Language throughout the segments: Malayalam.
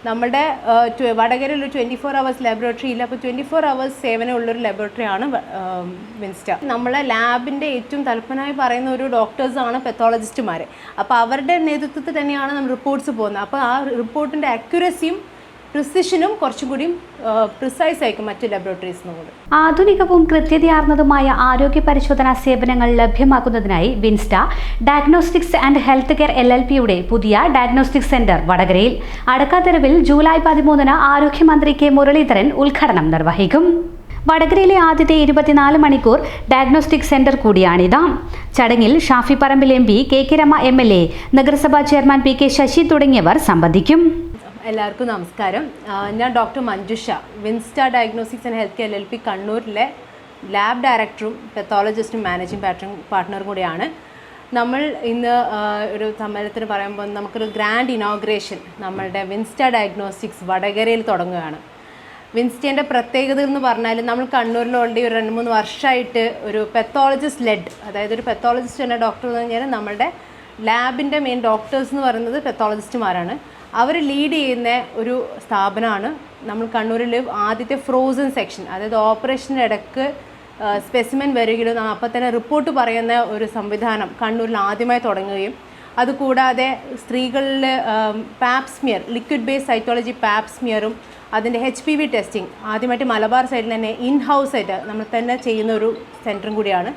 നമ്മുടെ വടകരയിൽ ഒരു 24 hours ലാബോറട്ടറി ഇല്ല. അപ്പോൾ 24 hours സേവനമുള്ളൊരു ലാബോറട്ടറിയാണ് വിൻസ്റ്റ. നമ്മളെ ലാബിൻ്റെ ഏറ്റവും തലപ്പനായി പറയുന്ന ഒരു ഡോക്ടേഴ്സാണ് പെത്തോളജിസ്റ്റുമാർ. അപ്പോൾ അവരുടെ നേതൃത്വത്തിൽ തന്നെയാണ് നമ്മൾ റിപ്പോർട്ട്സ് പോകുന്നത്. അപ്പോൾ ആ റിപ്പോർട്ടിൻ്റെ അക്യുറസിയും പ്രിസിഷനും കുറച്ചും കൂടി പ്രിസൈസ് ആയിരിക്കും മറ്റ് ലാബോറട്ടറീസിനോട്. ആധുനികവും കൃത്യതയാർന്നതുമായ ആരോഗ്യ പരിശോധനാ സേവനങ്ങൾ ലഭ്യമാക്കുന്നതിനായി വിൻസ്റ്റ ഡയഗ്നോസ്റ്റിക്സ് ആൻഡ് ഹെൽത്ത് കെയർ LLPയുടെ പുതിയ ഡയഗ്നോസ്റ്റിക് സെന്റർ വടകരയിൽ അടക്കാത്തെരുവിൽ ജൂലൈ 13 ആരോഗ്യമന്ത്രി കെ മുരളീധരൻ ഉദ്ഘാടനം നിർവഹിക്കും. വടകരയിലെ ആദ്യത്തെ 24 മണിക്കൂർ ഡയഗ്നോസ്റ്റിക് സെന്റർ കൂടിയാണിത്. ചടങ്ങിൽ Shafi Parambil MP, KK Rama MLA, നഗരസഭാ ചെയർമാൻ PK ശശി തുടങ്ങിയവർ സംബന്ധിക്കും. എല്ലാവർക്കും നമസ്കാരം. ഞാൻ doctor Manjusha, Vinsta diagnostics and health care LLP കണ്ണൂരിലെ ലാബ് ഡയറക്ടറും പെത്തോളജിസ്റ്റും മാനേജിംഗ് പാർട്ട്ണറും കൂടിയാണ്. നമ്മൾ ഇന്ന് ഒരു സമ്മേളനത്തിന് പറയുമ്പോൾ നമുക്കൊരു ഗ്രാൻഡ് ഇനോഗ്രേഷൻ നമ്മളുടെ വിൻസ്റ്റ ഡയഗ്നോസ്റ്റിക്സ് വടകരയിൽ തുടങ്ങുകയാണ്. വിൻസ്റ്റേൻ്റെ പ്രത്യേകത എന്ന് പറഞ്ഞാൽ നമ്മൾ കണ്ണൂരിൽ ഓൾറെഡി ഒരു 2-3 വർഷമായിട്ട് ഒരു പെത്തോളജിസ്റ്റ് ലെഡ്, അതായത് ഒരു പെത്തോളജിസ്റ്റ് എന്ന ഡോക്ടർ എന്ന് പറഞ്ഞാൽ നമ്മളുടെ ലാബിൻ്റെ മെയിൻ ഡോക്ടേഴ്സ് എന്ന് പറയുന്നത് പെത്തോളജിസ്റ്റുമാരാണ്. അവർ ലീഡ് ചെയ്യുന്ന ഒരു സ്ഥാപനമാണ്. നമ്മൾ കണ്ണൂരിൽ ആദ്യത്തെ ഫ്രോസൺ സെക്ഷൻ, അതായത് ഓപ്പറേഷൻ്റെ ഇടയ്ക്ക് സ്പെസിമെൻ വരികയും അപ്പം തന്നെ റിപ്പോർട്ട് പറയുന്ന ഒരു സംവിധാനം കണ്ണൂരിൽ ആദ്യമായി തുടങ്ങുകയും അതുകൂടാതെ സ്ത്രീകളിൽ പാപ്സ്മിയർ, ലിക്വിഡ് ബേസ് സൈറ്റോളജി പാപ്സ്മിയറും അതിൻ്റെ HPV ടെസ്റ്റിംഗ് ആദ്യമായിട്ട് മലബാർ സൈഡിൽ തന്നെ ഇൻ ഹൗസ് ആയിട്ട് നമ്മൾ തന്നെ ചെയ്യുന്ന ഒരു സെൻറ്ററും കൂടിയാണ്.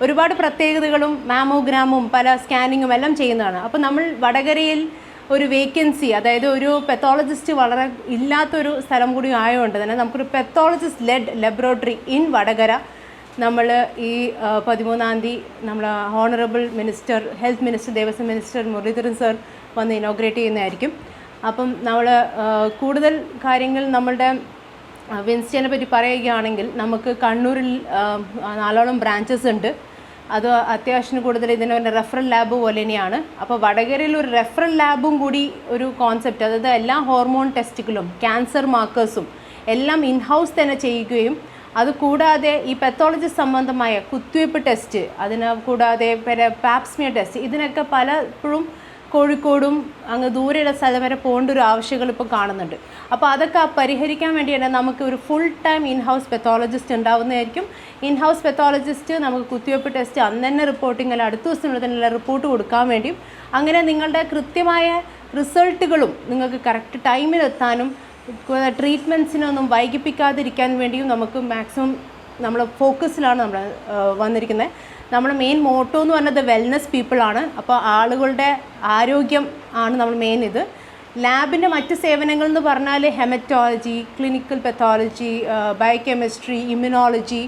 ഒരുപാട് പ്രത്യേകതകളും മാമോഗ്രാമും പല സ്കാനിങ്ങും എല്ലാം ചെയ്യുന്നതാണ്. അപ്പോൾ നമ്മൾ വടകരയിൽ ഒരു വേക്കൻസി, അതായത് ഒരു പെത്തോളജിസ്റ്റ് വളരെ ഇല്ലാത്തൊരു സ്ഥലം കൂടി ആയതുകൊണ്ട് തന്നെ നമുക്കൊരു pathologist led laboratory in Vadakara നമ്മൾ ഈ 13 തീയതി നമ്മൾ honourable minister, health minister, Devaswom minister Muraleedharan sir വന്ന് ഇനോഗ്രേറ്റ് ചെയ്യുന്നതായിരിക്കും. അപ്പം നമ്മൾ കൂടുതൽ കാര്യങ്ങൾ നമ്മളുടെ വിൻസ്റ്റേനെ പറ്റി പറയുകയാണെങ്കിൽ നമുക്ക് കണ്ണൂരിൽ 4 ബ്രാഞ്ചസ് ഉണ്ട്. അത് അത്യാവശ്യം കൂടുതൽ ഇതിന് റെഫറൽ ലാബ് പോലെ തന്നെയാണ്. അപ്പോൾ വടകരയിൽ ഒരു റെഫറൽ ലാബും കൂടി ഒരു കോൺസെപ്റ്റ്, അതായത് എല്ലാ ഹോർമോൺ ടെസ്റ്റുകളും ക്യാൻസർ മാർക്കേഴ്സും എല്ലാം ഇൻഹൗസ് തന്നെ ചെയ്യുകയും അതുകൂടാതെ ഈ പെത്തോളജി സംബന്ധമായ കുത്തിവയ്പ്പ് ടെസ്റ്റ്, അതിന് കൂടാതെ പാപ്സ്മിയർ ടെസ്റ്റ്, ഇതിനൊക്കെ പലപ്പോഴും കോഴിക്കോടും അങ്ങ് ദൂരെയുള്ള സ്ഥലം വരെ പോകേണ്ട ഒരു ആവശ്യങ്ങൾ ഇപ്പോൾ കാണുന്നുണ്ട്. അപ്പോൾ അതൊക്കെ പരിഹരിക്കാൻ വേണ്ടി തന്നെ നമുക്ക് ഒരു ഫുൾ ടൈം ഇൻഹൗസ് പെത്തോളജിസ്റ്റ് ഉണ്ടാവുന്നതായിരിക്കും. ഇൻഹൗസ് പെത്തോളജിസ്റ്റ് നമുക്ക് കുത്തിവയ്പ്പ് ടെസ്റ്റ് അന്ന് തന്നെ റിപ്പോർട്ടിങ് അല്ല അടുത്ത ദിവസത്തിനുള്ളിൽ തന്നെ റിപ്പോർട്ട് കൊടുക്കാൻ വേണ്ടിയും അങ്ങനെ നിങ്ങളുടെ കൃത്യമായ റിസൾട്ടുകളും നിങ്ങൾക്ക് കറക്റ്റ് ടൈമിലെത്താനും ട്രീറ്റ്മെൻറ്റ്സിനൊന്നും വൈകിപ്പിക്കാതിരിക്കാൻ വേണ്ടിയും നമുക്ക് മാക്സിമം നമ്മൾ ഫോക്കസിലാണ് നമ്മൾ വന്നിരിക്കുന്നത്. നമ്മുടെ മെയിൻ മോട്ടോ എന്ന് പറഞ്ഞത് വെൽനെസ് പീപ്പിളാണ്. അപ്പോൾ ആളുകളുടെ ആരോഗ്യം ആണ് നമ്മൾ മെയിൻ ഇത്. ലാബിൻ്റെ മറ്റ് സേവനങ്ങൾ എന്ന് പറഞ്ഞാൽ haematology, clinical pathology, biochemistry, immunology,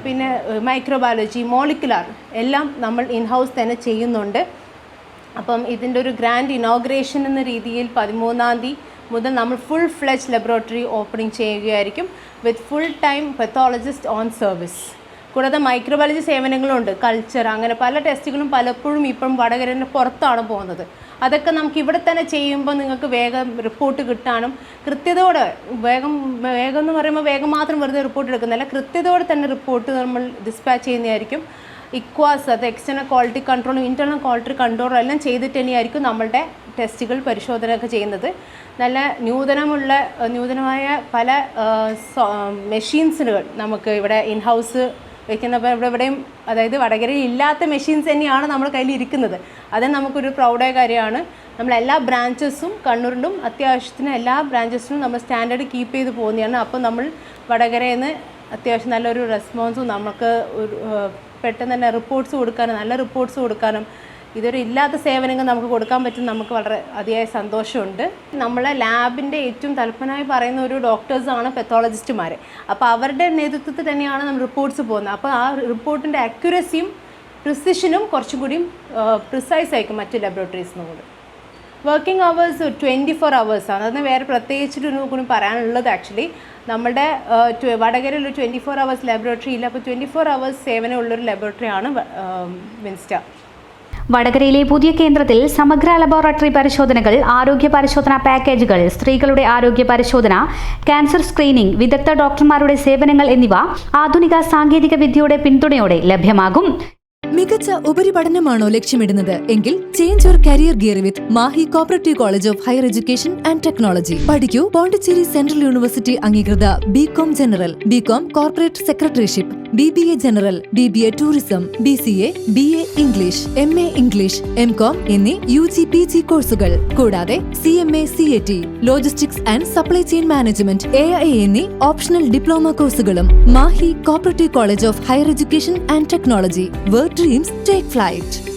പിന്നെ മൈക്രോബയോളജി, മോളിക്കുലാർ എല്ലാം നമ്മൾ ഇൻഹൗസ് തന്നെ ചെയ്യുന്നുണ്ട്. അപ്പം ഇതിൻ്റെ ഒരു ഗ്രാൻഡ് ഇനോഗ്രേഷൻ എന്ന രീതിയിൽ 13 തീയതി മുതൽ നമ്മൾ ഫുൾ ഫ്ലെജ് ലബോറട്ടറി ഓപ്പണിംഗ് ചെയ്യുകയായിരിക്കും with full time pathologist on service. കൂടാതെ മൈക്രോബയോളജി സേവനങ്ങളുണ്ട്, കൾച്ചർ, അങ്ങനെ പല ടെസ്റ്റുകളും പലപ്പോഴും ഇപ്പം വടകരൻ്റെ പുറത്താണ് പോകുന്നത്. അതൊക്കെ നമുക്ക് ഇവിടെ തന്നെ ചെയ്യുമ്പോൾ നിങ്ങൾക്ക് വേഗം റിപ്പോർട്ട് കിട്ടാനും കൃത്യതയോടെ വേഗം എന്ന് പറയുമ്പോൾ വേഗം മാത്രം വെറുതെ റിപ്പോർട്ട് എടുക്കുന്നില്ല, കൃത്യതയോടെ തന്നെ റിപ്പോർട്ട് നമ്മൾ ഡിസ്പാച്ച് ചെയ്യുന്നതായിരിക്കും. ഇക്വാസ്, അത് എക്സ്റ്റേണൽ ക്വാളിറ്റി കൺട്രോളും ഇൻറ്റേർണൽ ക്വാളിറ്റി കൺട്രോളും എല്ലാം ചെയ്തിട്ട് തന്നെയായിരിക്കും നമ്മളുടെ ടെസ്റ്റുകൾ പരിശോധനയൊക്കെ ചെയ്യുന്നത്. നല്ല നൂതനമായ പല മെഷീൻസുകൾ നമുക്ക് ഇവിടെ ഇൻഹൗസ് വയ്ക്കുന്നപ്പോൾ ഇവിടെയും, അതായത് വടകരയിൽ ഇല്ലാത്ത മെഷീൻസ് തന്നെയാണ് നമ്മുടെ കയ്യിൽ ഇരിക്കുന്നത്. അത് നമുക്കൊരു പ്രൗഡായ കാര്യമാണ്. നമ്മളെല്ലാ ബ്രാഞ്ചസും കണ്ണൂരിലും അത്യാവശ്യത്തിന് എല്ലാ ബ്രാഞ്ചസിനും നമ്മൾ സ്റ്റാൻഡേർഡ് കീപ്പ് ചെയ്ത് പോകുന്നതാണ്. അപ്പോൾ നമ്മൾ വടകരയിൽ നിന്ന് അത്യാവശ്യം നല്ലൊരു റെസ്പോൺസും നമുക്ക് ഒരു പെട്ടെന്ന് തന്നെ റിപ്പോർട്ട്സ് കൊടുക്കാനും നല്ല റിപ്പോർട്ട്സ് കൊടുക്കാനും ഇതൊരു ഇല്ലാത്ത സേവനങ്ങൾ നമുക്ക് കൊടുക്കാൻ പറ്റും. നമുക്ക് വളരെ അതിയായ സന്തോഷമുണ്ട്. നമ്മളെ ലാബിൻ്റെ ഏറ്റവും തലപ്പനായി പറയുന്ന ഒരു ഡോക്ടേഴ്സാണ് പെത്തോളജിസ്റ്റുമാർ. അപ്പോൾ അവരുടെ നേതൃത്വത്തിൽ തന്നെയാണ് നമ്മൾ റിപ്പോർട്ട്സ് പോകുന്നത്. അപ്പോൾ ആ റിപ്പോർട്ടിൻ്റെ അക്യുറസിയും പ്രിസിഷനും കുറച്ചും കൂടിയും പ്രിസൈസ് ആയിരിക്കും മറ്റ് ലാബോറട്ടറീസിനോട്. വർക്കിംഗ് അവേഴ്സ് 24 hours ആണ്. അതൊന്ന് വേറെ പ്രത്യേകിച്ചിട്ടൊന്നും കൂടി പറയാനുള്ളത് ആക്ച്വലി നമ്മുടെ വടകരയിൽ ഒരു 24 hours ലാബോറട്ടറി ഇല്ല. അപ്പോൾ 24 hours സേവനമുള്ളൊരു ലാബോറട്ടറിയാണ് വിൻസ്റ്റ. വടകരയിലെ പുതിയ കേന്ദ്രത്തിൽ സമഗ്ര ലബോറട്ടറി പരിശോധനകൾ, ആരോഗ്യ പരിശോധനാ പാക്കേജുകൾ, സ്ത്രീകളുടെ ആരോഗ്യ പരിശോധന, ക്യാൻസർ സ്ക്രീനിംഗ്, വിദഗ്ധ ഡോക്ടർമാരുടെ സേവനങ്ങൾ എന്നിവ ആധുനിക സാങ്കേതിക വിദ്യയുടെ പിന്തുണയോടെ ലഭ്യമാകും. മികച്ച ഉപരിപഠനമാണോ ലക്ഷ്യമിടുന്നത് എങ്കിൽ change your career gear with Mahe cooperative college of higher education and technology. പഠിക്കൂ പോണ്ടിച്ചേരി സെൻട്രൽ യൂണിവേഴ്സിറ്റി അംഗീകൃത BCom general, BCom corporate secretaryship, BBA general, BBA tourism, BCA, BA English, MA English, MCOM എന്നീ UG PG കോഴ്സുകൾ കൂടാതെ CMA CAT, logistics and supply chain management, AI എന്നീ ഓപ്ഷണൽ ഡിപ്ലോമ കോഴ്സുകളും Mahe cooperative college of higher education and technology. Where dreams take flight.